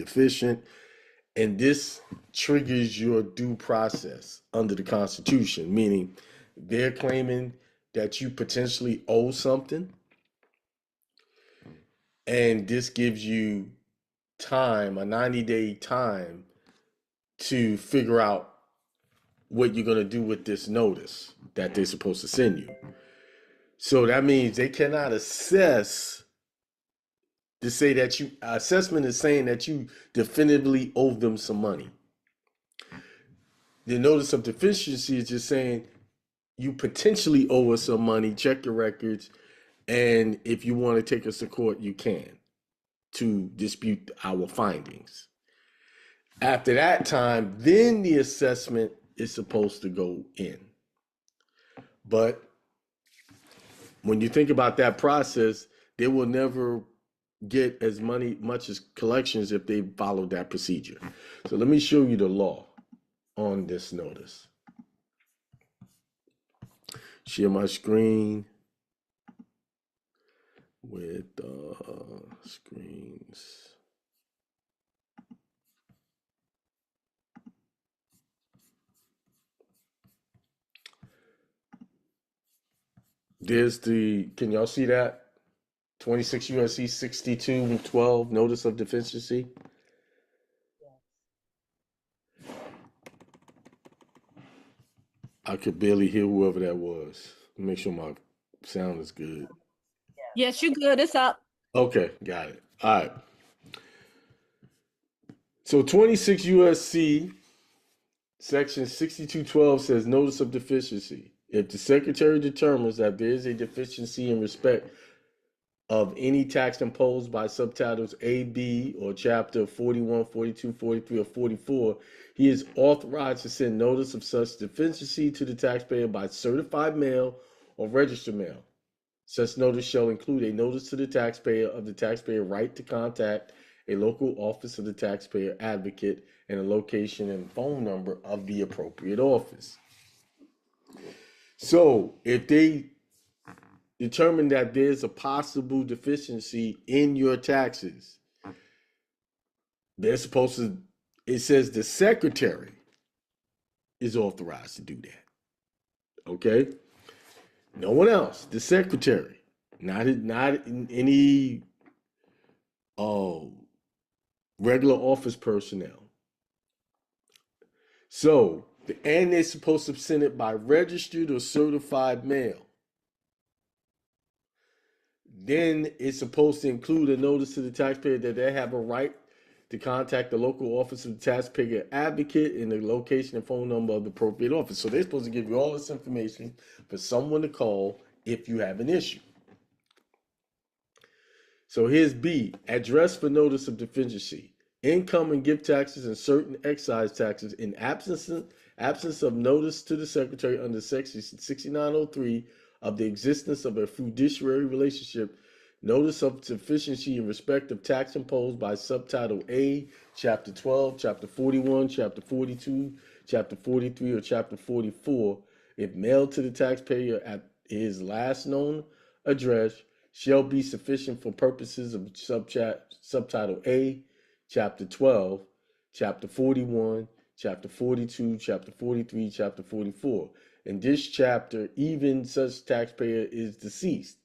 deficient. And this triggers your due process under the Constitution, meaning they're claiming that you potentially owe something, and this gives you time, a 90-day time, to figure out what you're going to do with this notice that they're supposed to send you. So that means they cannot assess to say that you, assessment is saying that you definitively owe them some money. The notice of deficiency is just saying you potentially owe us some money, check your records, and if you want to take us to court, you can, to dispute our findings. After that time, then the assessment is supposed to go in. But when you think about that process, they will never get as much as collections if they followed that procedure. So let me show you the law on this notice. Share my screen with screens. There's the, can y'all see that? 26 USC 6212, notice of deficiency. I could barely hear whoever that was. Make sure my sound is good. Yes, you good. It's up. Okay, got it. All right. So 26 USC section 6212 says notice of deficiency. If the secretary determines that there is a deficiency in respect of any tax imposed by subtitles A, B, or chapter 41, 42, 43, or 44, he is authorized to send notice of such deficiency to the taxpayer by certified mail or registered mail. Such notice shall include a notice to the taxpayer of the taxpayer right to contact a local office of the taxpayer advocate and a location and phone number of the appropriate office. So if they determine that there's a possible deficiency in your taxes, they're supposed to, it says the secretary is authorized to do that. Okay? No one else, the secretary, not any regular office personnel. So, and they're supposed to send it by registered or certified mail. Then it's supposed to include a notice to the taxpayer that they have a right to contact the local office of the taxpayer advocate and the location and phone number of the appropriate office. So they're supposed to give you all this information for someone to call if you have an issue. So here's B, address for notice of deficiency. Income and gift taxes and certain excise taxes in absence of notice to the secretary under section 6903 of the existence of a fiduciary relationship, notice of deficiency in respect of tax imposed by subtitle A, chapter 12, chapter 41, chapter 42, chapter 43, or chapter 44, if mailed to the taxpayer at his last known address, shall be sufficient for purposes of subtitle A, chapter 12, chapter 41, chapter 42, chapter 43, chapter 44. In this chapter, even such taxpayer is deceased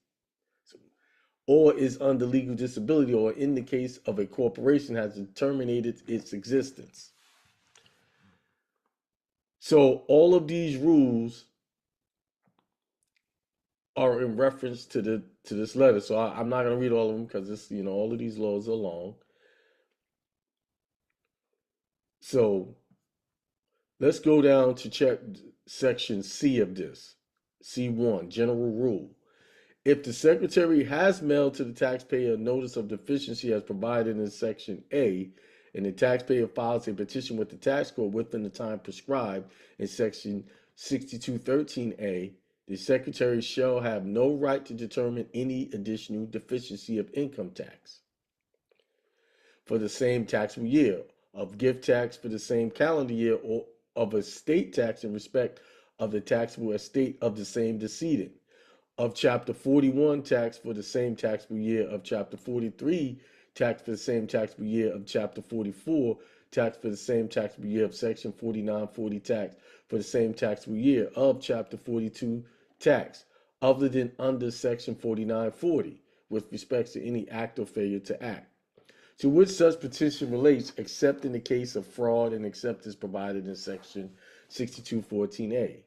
or is under legal disability, or in the case of a corporation has terminated its existence. So all of these rules are in reference to this letter. So I'm not going to read all of them because this, all of these laws are long. So let's go down to check section C of this. C1, general rule. If the secretary has mailed to the taxpayer a notice of deficiency as provided in section A, and the taxpayer files a petition with the tax court within the time prescribed in section 6213A, the secretary shall have no right to determine any additional deficiency of income tax for the same taxable year, of gift tax for the same calendar year, or of estate tax in respect of the taxable estate of the same decedent, of chapter 41 tax for the same taxable year, of chapter 43 tax for the same taxable year of Chapter 44, tax for the same taxable year of Section 4940, tax for the same taxable year of Chapter 42, tax, other than under Section 4940, with respect to any act or failure to act, to which such petition relates, except in the case of fraud and except as provided in Section 6214A,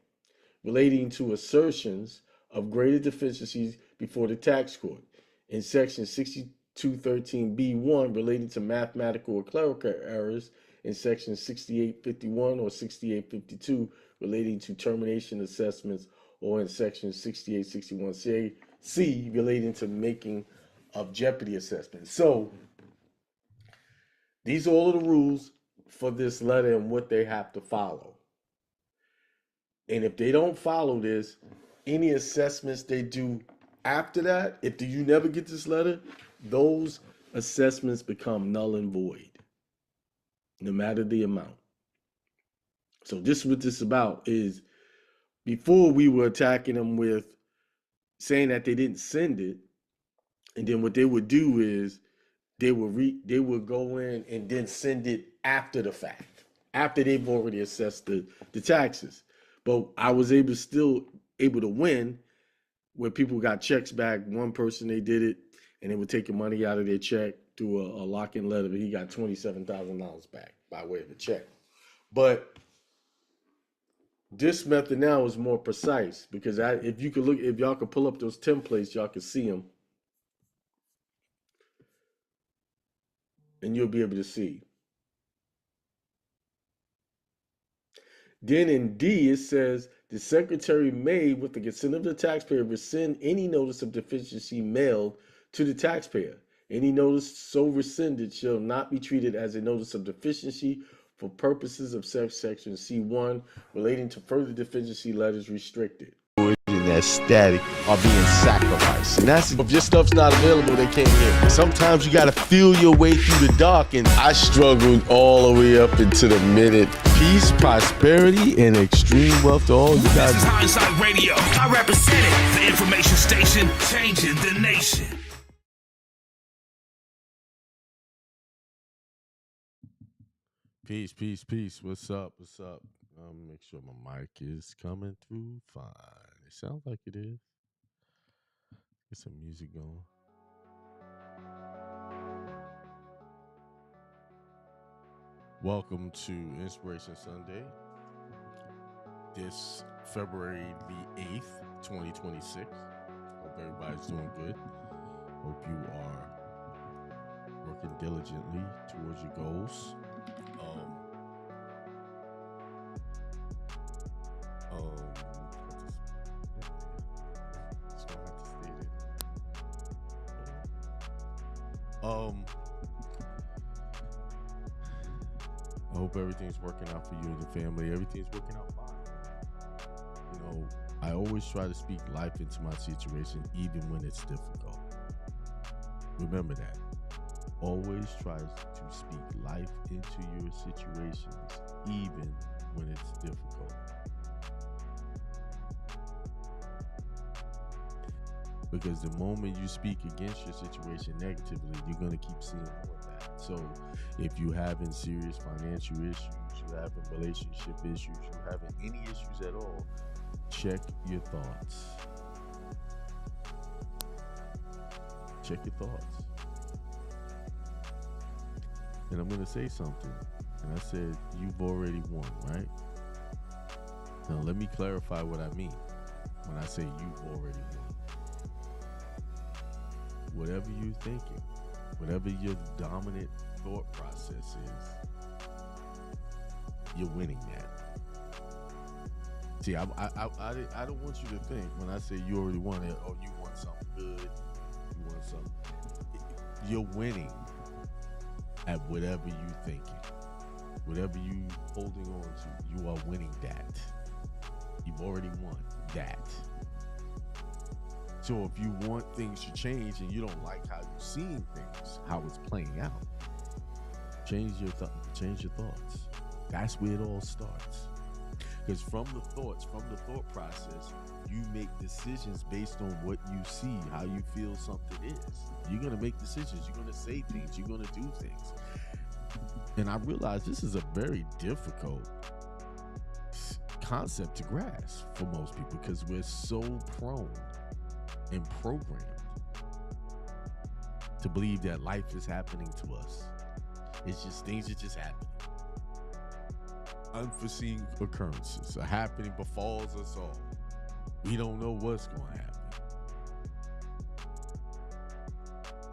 relating to assertions of greater deficiencies before the tax court, in Section 6213B1 relating to mathematical or clerical errors, in Section 6851 or 6852 relating to termination assessments, or in Section 6861C relating to making of jeopardy assessments. So these are all of the rules for this letter and what they have to follow. And if they don't follow this, any assessments they do after that, if you never get this letter, those assessments become null and void, no matter the amount. So this is what this is about. Is before we were attacking them with saying that they didn't send it, and then what they would do is they would go in and then send it after the fact, after they've already assessed the taxes. But I was still able to win where people got checks back. One person, they did it, and they were taking money out of their check through a lock-in letter, but he got $27,000 back by way of a check. But this method now is more precise because if y'all could pull up those templates, y'all can see them. And you'll be able to see. Then in D, it says, the secretary may, with the consent of the taxpayer, rescind any notice of deficiency mailed to the taxpayer. Any notice so rescinded shall not be treated as a notice of deficiency for purposes of Section C1 relating to further deficiency letters restricted. And that static are being sacrificed. And that's if your stuff's not available, they can't hear. Sometimes you gotta feel your way through the dark, and I struggled all the way up into the minute. Peace, prosperity, and extreme wealth to all you guys. This is Hindsight Radio. I represent it. The information station changing the nation. Peace, peace, peace. What's up? What's up? Make sure my mic is coming through fine. It sounds like it is. Get some music going. Welcome to Inspiration Sunday. This February the 8th, 2026. Hope everybody's doing good. Hope you are working diligently towards your goals. I hope everything's working out for you and your family. Everything's working out fine. You know, I always try to speak life into my situation, even when it's difficult. Remember that. Always try to speak life into your situations, even when it's difficult. Because the moment you speak against your situation negatively, you're going to keep seeing more of that. So if you're having serious financial issues, you're having relationship issues, you're having any issues at all, check your thoughts. Check your thoughts. And I'm going to say something. And I said, you've already won, right? Now let me clarify what I mean when I say you've already won. Whatever you're thinking, whatever your dominant thought process is, you're winning that. See, I don't want you to think when I say you already won it, oh, you want something good, you want something. You're winning at whatever you're thinking. Whatever you holding on to, you are winning that. You've already won that. So if you want things to change and you don't like how you're seeing things, how it's playing out, change your thoughts. That's where it all starts. Because from the thought process, you make decisions based on what you see, how you feel something is. You're going to make decisions. You're going to say things. You're going to do things. And I realize this is a very difficult concept to grasp for most people because we're so prone and programmed to believe that life is happening to us. It's just things are just happening. Unforeseen occurrences are happening, befalls us all. We don't know what's going to happen.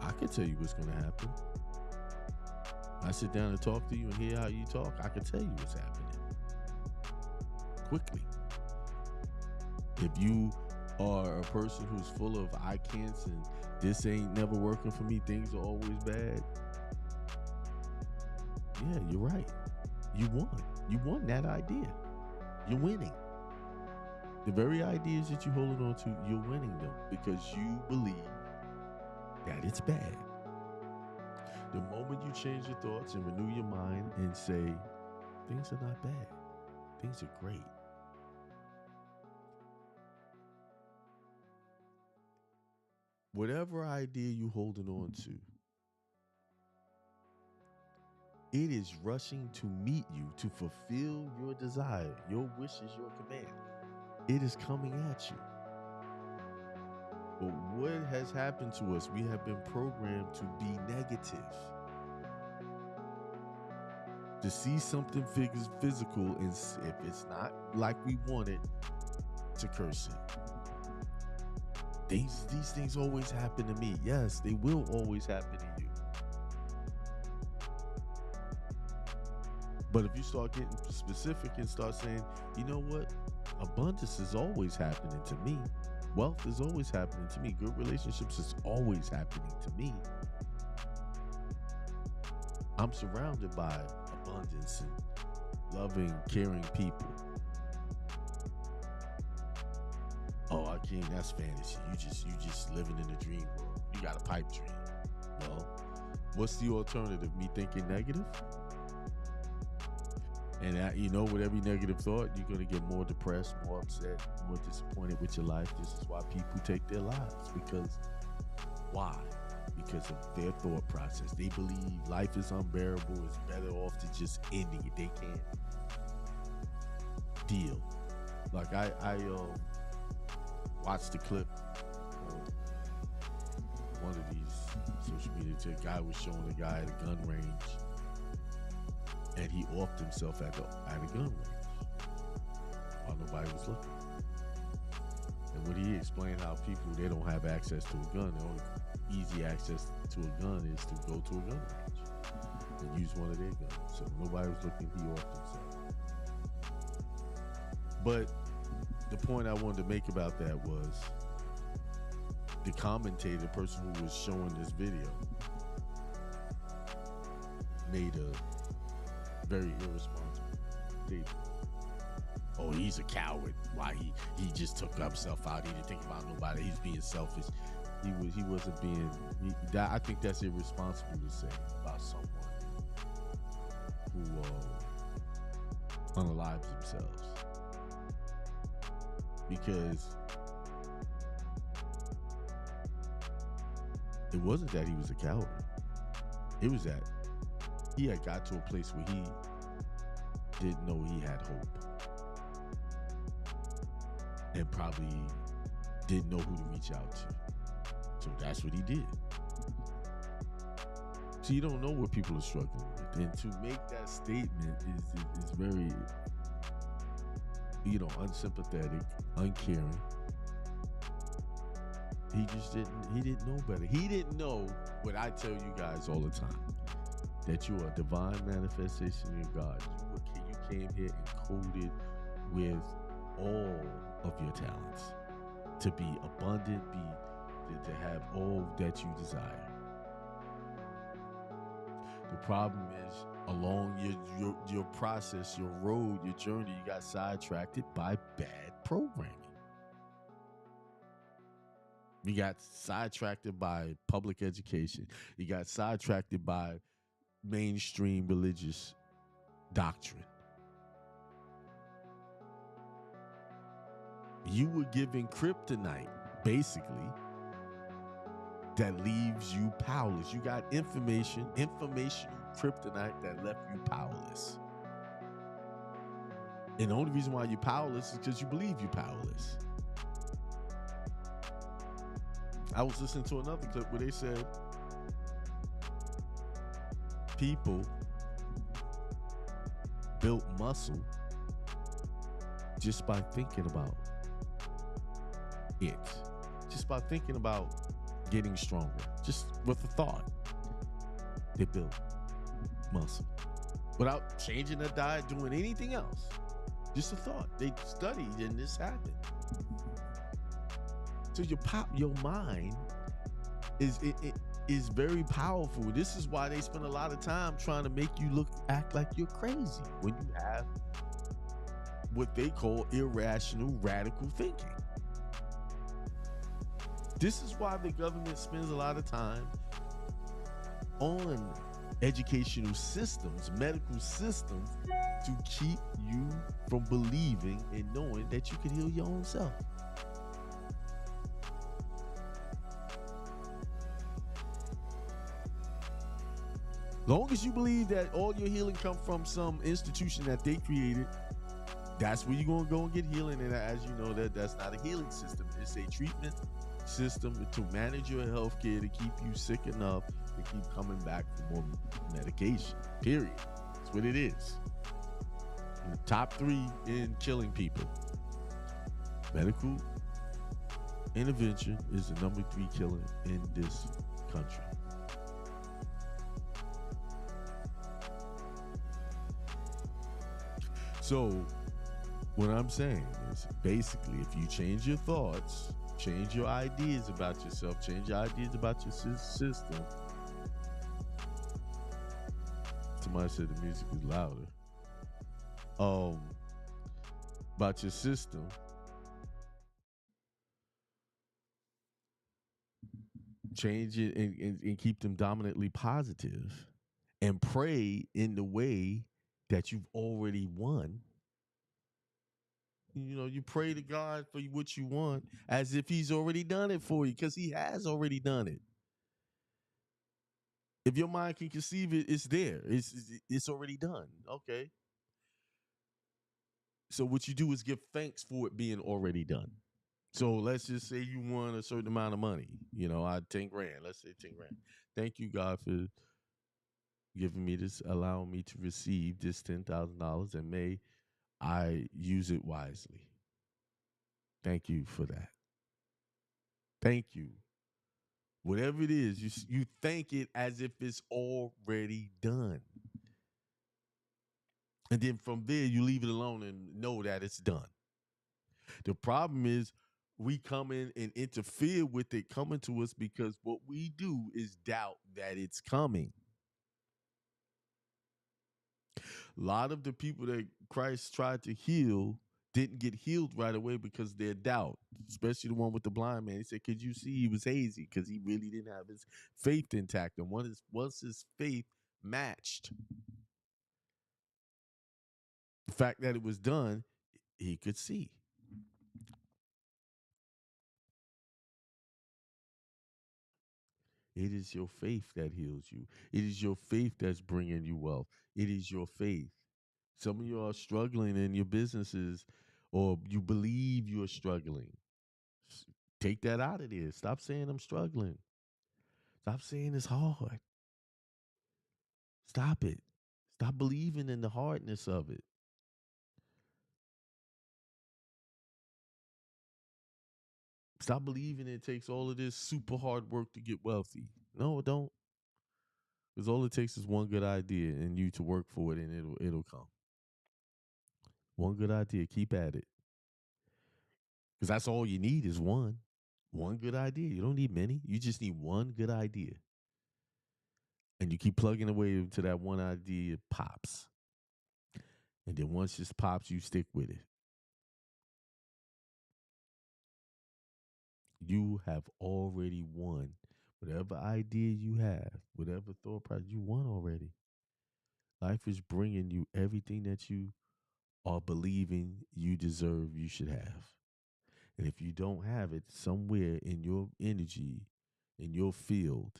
I can tell you what's going to happen. I sit down and talk to you and hear how you talk. I can tell you what's happening quickly. If you are a person who's full of I can'ts and this ain't never working for me, things are always bad. Yeah, you're right. You won. You won that idea. You're winning. The very ideas that you're holding on to, you're winning them because you believe that it's bad. The moment you change your thoughts and renew your mind and say, things are not bad, things are great. Whatever idea you're holding on to, it is rushing to meet you to fulfill your desire. Your wish is your command. It is coming at you. But what has happened to us? We have been programmed to be negative. To see something physical, and if it's not like we want it, to curse it. These things always happen to me. Yes, they will always happen to you. But if you start getting specific and start saying, you know what? Abundance is always happening to me. Wealth is always happening to me. Good relationships is always happening to me. I'm surrounded by abundance and loving, caring people. Oh, I can't. That's fantasy. You just living in a dream world. You got a pipe dream. Well, what's the alternative? Me thinking negative? And that, with every negative thought, you're going to get more depressed, more upset, more disappointed with your life. This is why people take their lives. Because why? Because of their thought process. They believe life is unbearable. It's better off to just ending it. They can't deal. Like I watched the clip on one of these social media. A guy was showing a guy at a gun range. And he offed himself at a gun range while nobody was looking. And when he explained how people, they don't have access to a gun, the only easy access to a gun is to go to a gun range and use one of their guns. So nobody was looking, he offed himself. But the point I wanted to make about that was the commentator, the person who was showing this video, made a very irresponsible statement. Oh, he's a coward. Why he just took himself out. He didn't think about nobody. He's being selfish. He wasn't being. I think that's irresponsible to say about someone who unalives themselves, because it wasn't that he was a coward. It was that he had got to a place where he didn't know he had hope. And probably didn't know who to reach out to. So that's what he did. So you don't know what people are struggling with. And to make that statement is very, unsympathetic, uncaring. He didn't know better. He didn't know what I tell you guys all the time. That you are a divine manifestation of God. You came here encoded with all of your talents, to be abundant, to have all that you desire. The problem is, along your process, your road, your journey, you got sidetracked by bad programming. You got sidetracked by public education. You got sidetracked by mainstream religious doctrine. You were given kryptonite, basically, that leaves you powerless. You got informational kryptonite that left you powerless. And the only reason why you're powerless is because you believe you're powerless. I was listening to another clip where they said people built muscle just by thinking about it, just by thinking about getting stronger, just with a thought. They built muscle without changing their diet, doing anything else. Just a thought. They studied and this happened. So your mind is very powerful. This is why they spend a lot of time trying to make you act like you're crazy when you have what they call irrational, radical thinking. This is why the government spends a lot of time on educational systems, medical systems, to keep you from believing and knowing that you can heal your own self. Long as you believe that all your healing comes from some institution that they created, that's where you're going to go and get healing. And as you know, that's not a healing system. It's a treatment system to manage your health care, to keep you sick enough to keep coming back for more medication, period. That's what it is. And the top 3 in killing people. Medical intervention is the number 3 killer in this country. So what I'm saying is basically, if you change your thoughts, change your ideas about yourself, change your ideas about your system. Somebody said the music is louder. About your system. Change it and keep them dominantly positive, and pray in the way that you've already won. You know, you pray to God for what you want as if he's already done it for you, because he has already done it. If your mind can conceive it, it's there. It's already done. Okay. So what you do is give thanks for it being already done. So let's just say you won a certain amount of money. You know, 10 grand. Let's say 10 grand. Thank you, God, for giving me this, allowing me to receive this $10,000, and may I use it wisely. Thank you for that. Thank you. Whatever it is, you thank it as if it's already done. And then from there, you leave it alone and know that it's done. The problem is we come in and interfere with it coming to us because what we do is doubt that it's coming. A lot of the people that Christ tried to heal didn't get healed right away because of their doubt, especially the one with the blind man. He said, could you see he was hazy? Because he really didn't have his faith intact. And once his faith matched the fact that it was done, he could see. It is your faith that heals you. It is your faith that's bringing you wealth. It is your faith. Some of you are struggling in your businesses, or you believe you're struggling. Take that out of there. Stop saying I'm struggling. Stop saying it's hard. Stop it. Stop believing in the hardness of it. Stop believing it takes all of this super hard work to get wealthy. No, it don't. Because all it takes is one good idea and you to work for it, and it'll come. One good idea. Keep at it. Because that's all you need is one. One good idea. You don't need many. You just need one good idea. And you keep plugging away until that one idea pops. And then once it pops, you stick with it. You have already won. Whatever idea you have, whatever thought process, you won already. Life is bringing you everything that you are believing you deserve, you should have. And if you don't have it somewhere in your energy, in your field,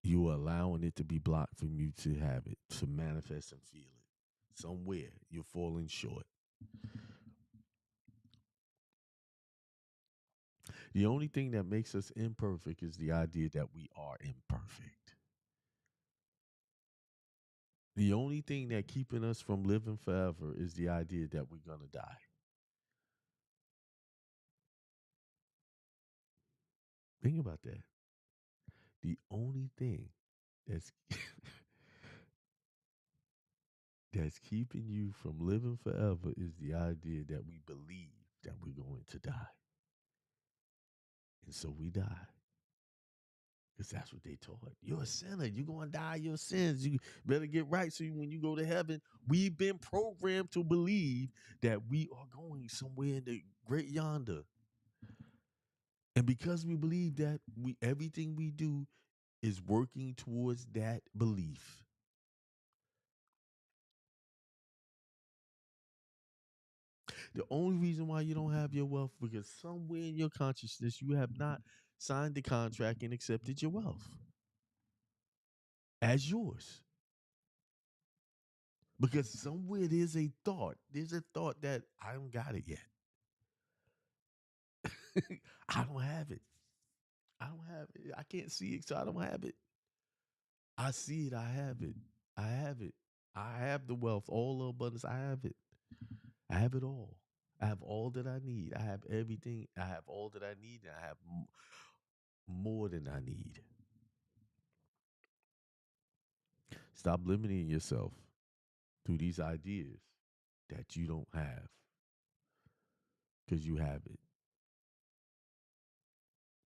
you are allowing it to be blocked from you to have it, to manifest and feel it. Somewhere you're falling short. The only thing that makes us imperfect is the idea that we are imperfect. The only thing that keeping us from living forever is the idea that we're going to die. Think about that. The only thing that's that's keeping you from living forever is the idea that we believe that we're going to die. And so we die. Because that's what they taught. You're a sinner. You're going to die your sins. You better get right so when you go to heaven, we've been programmed to believe that we are going somewhere in the great yonder. And because we believe that, everything we do is working towards that belief. The only reason why you don't have your wealth because somewhere in your consciousness you have not signed the contract and accepted your wealth as yours. Because somewhere there's a thought that I don't got it yet. I don't have it. I don't have it. I can't see it, so I don't have it. I see it. I have it. I have it. I have the wealth, all the abundance. I have it. I have it all. I have all that I need. I have everything. I have all that I need. And I have more than I need. Stop limiting yourself through these ideas that you don't have because you have it.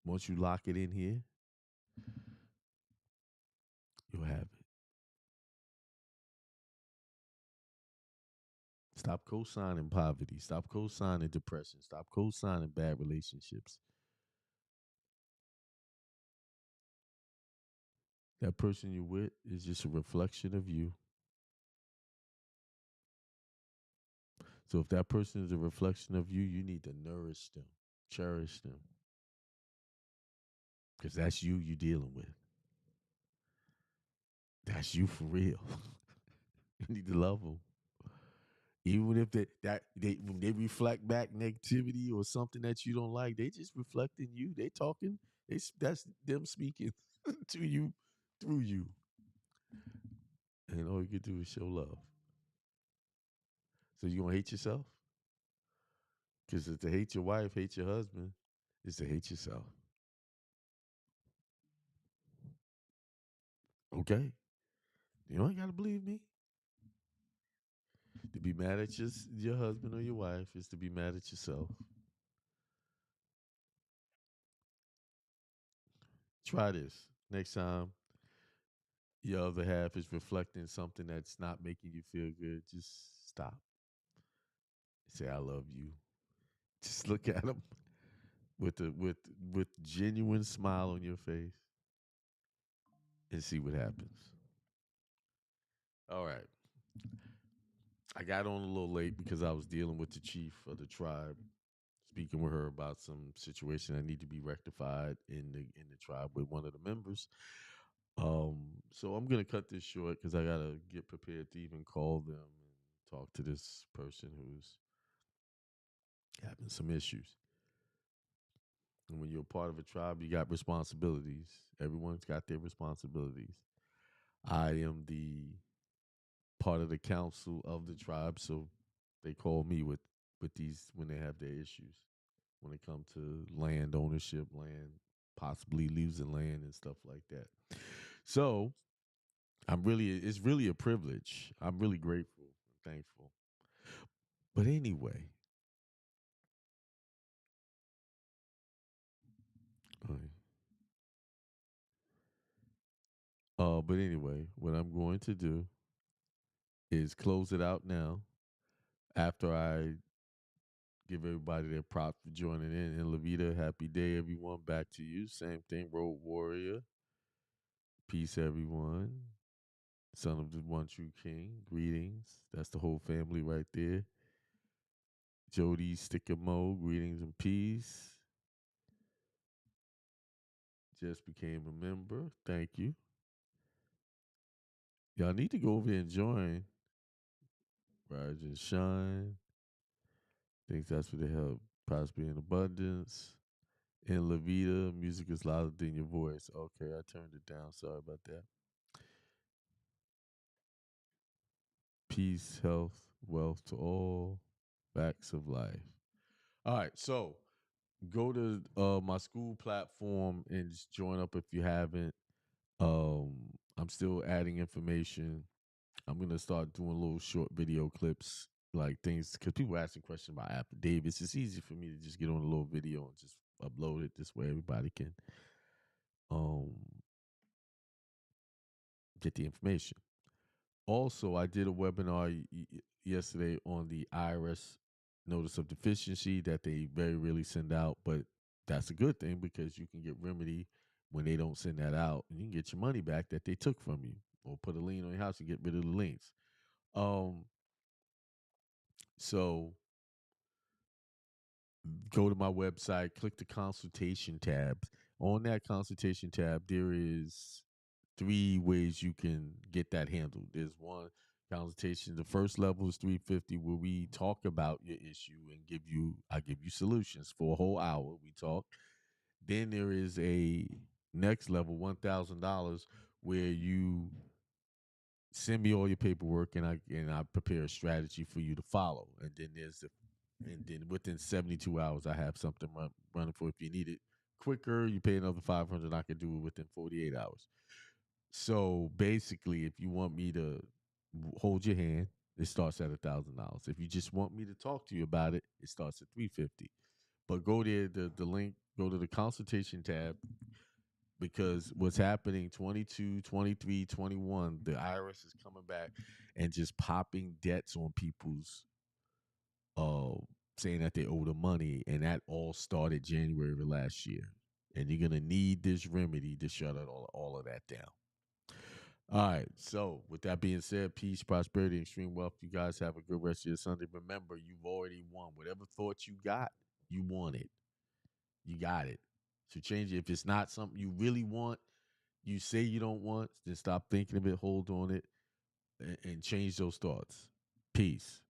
Once you lock it in here, you'll have it. Stop co-signing poverty. Stop co-signing depression. Stop co-signing bad relationships. That person you're with is just a reflection of you. So if that person is a reflection of you, you need to nourish them, cherish them. Because that's you dealing with. That's you for real. You need to love them. Even if when they reflect back negativity or something that you don't like, they just reflecting you. They talking. That's them speaking to you through you. And all you can do is show love. So you gonna hate yourself? Because to hate your wife, hate your husband, is to hate yourself. Okay? You ain't gotta believe me. To be mad at your husband or your wife is to be mad at yourself. Try this. Next time your other half is reflecting something that's not making you feel good, just stop. Say, I love you. Just look at them with genuine smile on your face and see what happens. All right. I got on a little late because I was dealing with the chief of the tribe, speaking with her about some situation that need to be rectified in the tribe with one of the members. So I'm gonna cut this short because I gotta get prepared to even call them and talk to this person who's having some issues. And when you're part of a tribe, you got responsibilities. Everyone's got their responsibilities. I am the part of the council of the tribe, so they call me with these when they have their issues. When it comes to land ownership, land possibly losing land and stuff like that. So it's really a privilege. I'm really grateful and thankful. But anyway, but anyway, what I'm going to do is close it out now after I give everybody their props for joining in. And Levita, happy day, everyone. Back to you. Same thing, Road Warrior. Peace, everyone. Son of the One True King. Greetings. That's the whole family right there. Jody Stickamo, greetings and peace. Just became a member. Thank you. Y'all need to go over there and join. Rise and shine. Think that's what they help. Prosper in abundance. In La Vida, music is louder than your voice. Okay, I turned it down. Sorry about that. Peace, health, wealth to all. Facts of life. All right, so go to my school platform and just join up if you haven't. I'm still adding information. I'm gonna start doing little short video clips, like things, because people asking questions about affidavits. It's easy for me to just get on a little video and just upload it. This way, everybody can get the information. Also, I did a webinar yesterday on the IRS notice of deficiency that they very rarely send out, but that's a good thing because you can get remedy when they don't send that out, and you can get your money back that they took from you, or put a lien on your house and get rid of the liens. So go to my website, click the consultation tab. On that consultation tab, there is 3 ways you can get that handled. There's one consultation. The first level is $350, where we talk about your issue and I give you solutions for a whole hour. We talk. Then there is a next level, $1,000, where you send me all your paperwork and I prepare a strategy for you to follow. And then within 72 hours, I have something running for. If you need it quicker, you pay another $500. I can do it within 48 hours. So basically, if you want me to hold your hand, it starts at $1,000. If you just want me to talk to you about it, it starts at $350. But go there, the link, go to the consultation tab, because what's happening 22, 23, 21, the IRS is coming back and just popping debts on people's saying that they owe the money, and that all started January of last year. And you're gonna need this remedy to shut all of that down. All right. So with that being said, peace, prosperity, and extreme wealth. You guys have a good rest of your Sunday. Remember, you've already won. Whatever thoughts you got, you want it. You got it. So change it. If it's not something you really want, you say you don't want, then stop thinking of it, hold on it, and change those thoughts. Peace.